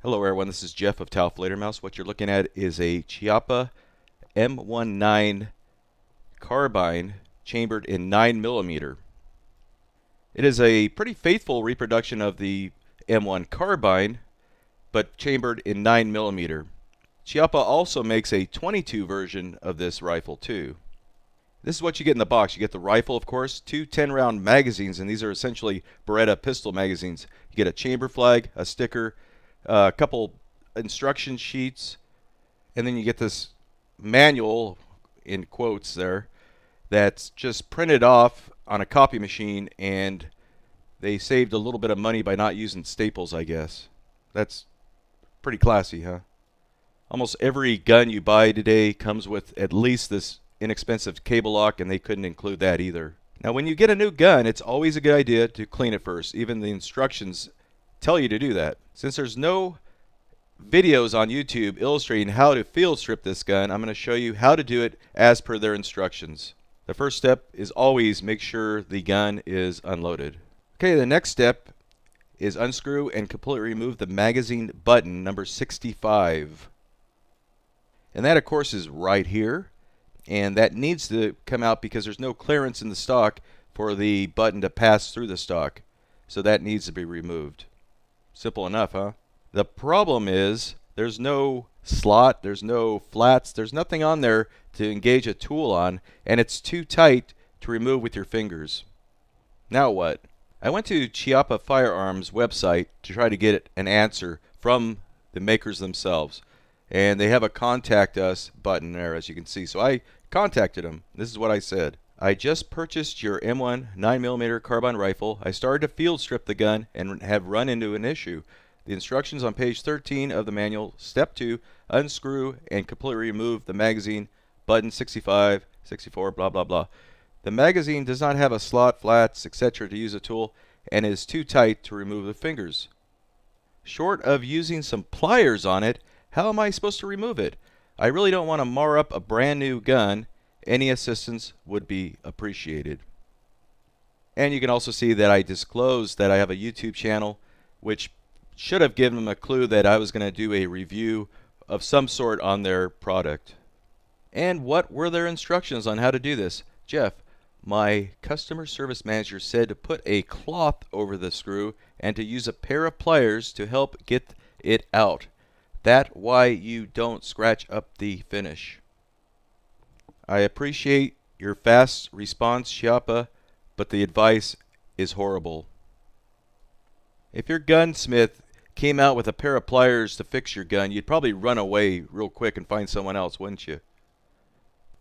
Hello everyone, this is Jeff of Tau Fledermaus. What you're looking at is a Chiappa M19 carbine chambered in 9mm. It is a pretty faithful reproduction of the M1 carbine, but chambered in 9mm. Chiappa also makes a 22 version of this rifle too. This is what you get in the box. You get the rifle, of course, two 10-round magazines, and these are essentially Beretta pistol magazines. You get a chamber flag, a sticker, a couple instruction sheets, and then you get this manual, in quotes there, that's just printed off on a copy machine, and they saved a little bit of money by not using staples, I guess. That's pretty classy, huh? Almost every gun you buy today comes with at least this inexpensive cable lock, and they couldn't include that either. Now, when you get a new gun, it's always a good idea to clean it first. Even the instructions tell you to do that. Since there's no videos on YouTube illustrating how to field strip this gun, I'm going to show you how to do it as per their instructions. The first step is always make sure the gun is unloaded. Okay, the next step is unscrew and completely remove the magazine button number 65. And that, of course, is right here. And that needs to come out because there's no clearance in the stock for the button to pass through the stock. So that needs to be removed. Simple enough, huh? The problem is there's no slot, there's no flats, there's nothing on there to engage a tool on, and it's too tight to remove with your fingers. Now what? I went to Chiappa Firearms website to try to get an answer from the makers themselves. And they have a contact us button there, as you can see. So I contacted them. This is what I said. I just purchased your M1 9mm carbine rifle. I started to field strip the gun and have run into an issue. The instructions on page 13 of the manual. Step 2, unscrew and completely remove the magazine button 65, 64, blah, blah, blah. The magazine does not have a slot, flats, etc. to use a tool and is too tight to remove the fingers. Short of using some pliers on it, how am I supposed to remove it? I really don't want to mar up a brand new gun. Any assistance would be appreciated. And you can also see that I disclosed that I have a YouTube channel, which should have given them a clue that I was going to do a review of some sort on their product. And what were their instructions on how to do this? Jeff, my customer service manager said to put a cloth over the screw and to use a pair of pliers to help get it out. That's why you don't scratch up the finish. I appreciate your fast response, Chiappa, but the advice is horrible. If your gunsmith came out with a pair of pliers to fix your gun, you'd probably run away real quick and find someone else, wouldn't you?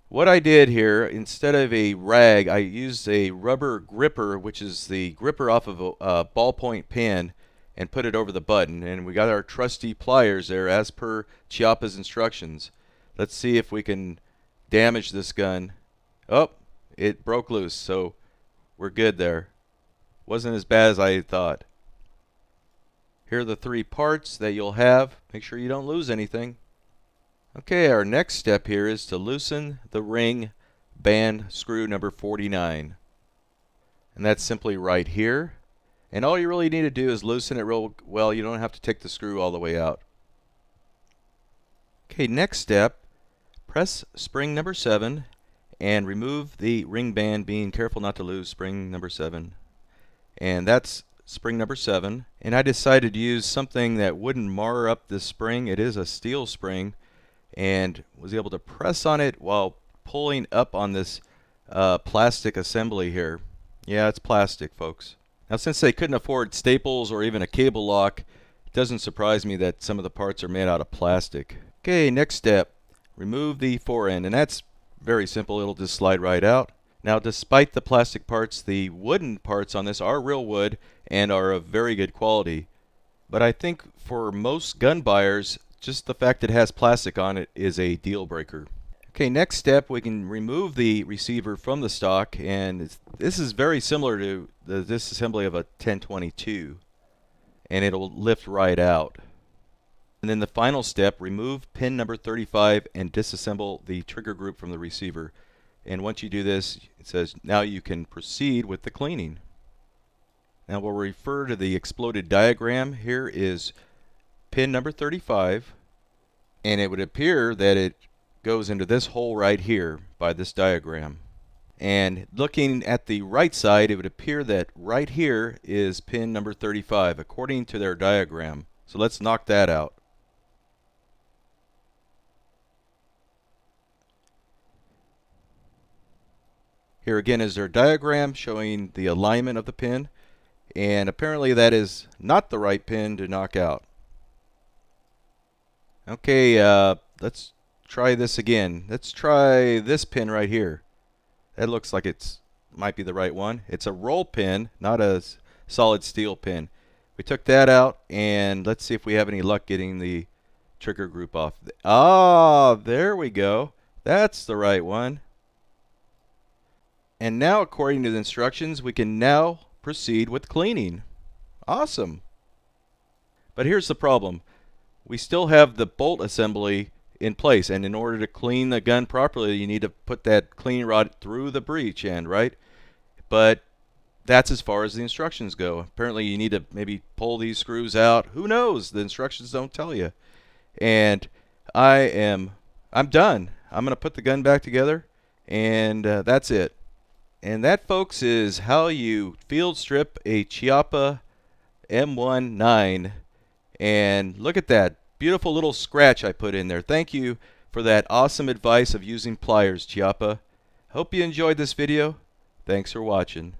What I did here, instead of a rag, I used a rubber gripper, which is the gripper off of a ballpoint pen, and put it over the button. And we got our trusty pliers there as per Chiappa's instructions. Let's see if we can damage this gun. Oh, it broke loose, so we're good there. Wasn't as bad as I thought. Here are the 3 parts that you'll have. Make sure you don't lose anything. Okay, our next step here is to loosen the ring band screw number 49. And that's simply right here. And all you really need to do is loosen it real well. You don't have to take the screw all the way out. Okay, next step, press spring number 7 and remove the ring band, being careful not to lose spring number 7. And that's spring number 7. And I decided to use something that wouldn't mar up this spring. It is a steel spring, and was able to press on it while pulling up on this plastic assembly here. Yeah, it's plastic, folks. Now, since they couldn't afford staples or even a cable lock, it doesn't surprise me that some of the parts are made out of plastic. Okay, next step, remove the forend, and that's very simple. It'll just slide right out. Now, despite the plastic parts, the wooden parts on this are real wood and are of very good quality. But I think for most gun buyers, just the fact it has plastic on it is a deal breaker. Okay, next step, we can remove the receiver from the stock, and this is very similar to the disassembly of a 1022, and it'll lift right out. And then the final step, remove pin number 35 and disassemble the trigger group from the receiver. And once you do this, it says now you can proceed with the cleaning. Now we'll refer to the exploded diagram. Here is pin number 35, and it would appear that it goes into this hole right here by this diagram. And looking at the right side, it would appear that right here is pin number 35 according to their diagram. So let's knock that out. Here again is their diagram showing the alignment of the pin, and apparently that is not the right pin to knock out. Okay, let's try this again. Let's try this pin right here. That looks like it's might be the right one. It's a roll pin, not a solid steel pin. We took that out, and let's see if we have any luck getting the trigger group off. Ah, there we go. That's the right one. And now, according to the instructions, we can now proceed with cleaning. Awesome. But here's the problem. We still have the bolt assembly in place, and in order to clean the gun properly, you need to put that cleaning rod through the breech end, right? But that's as far as the instructions go. Apparently you need to maybe pull these screws out. Who knows? The instructions don't tell you. And I'm done. I'm going to put the gun back together, and that's it. And that, folks, is how you field strip a Chiappa M19. And look at that beautiful little scratch I put in there. Thank you for that awesome advice of using pliers, Chiappa. Hope you enjoyed this video. Thanks for watching.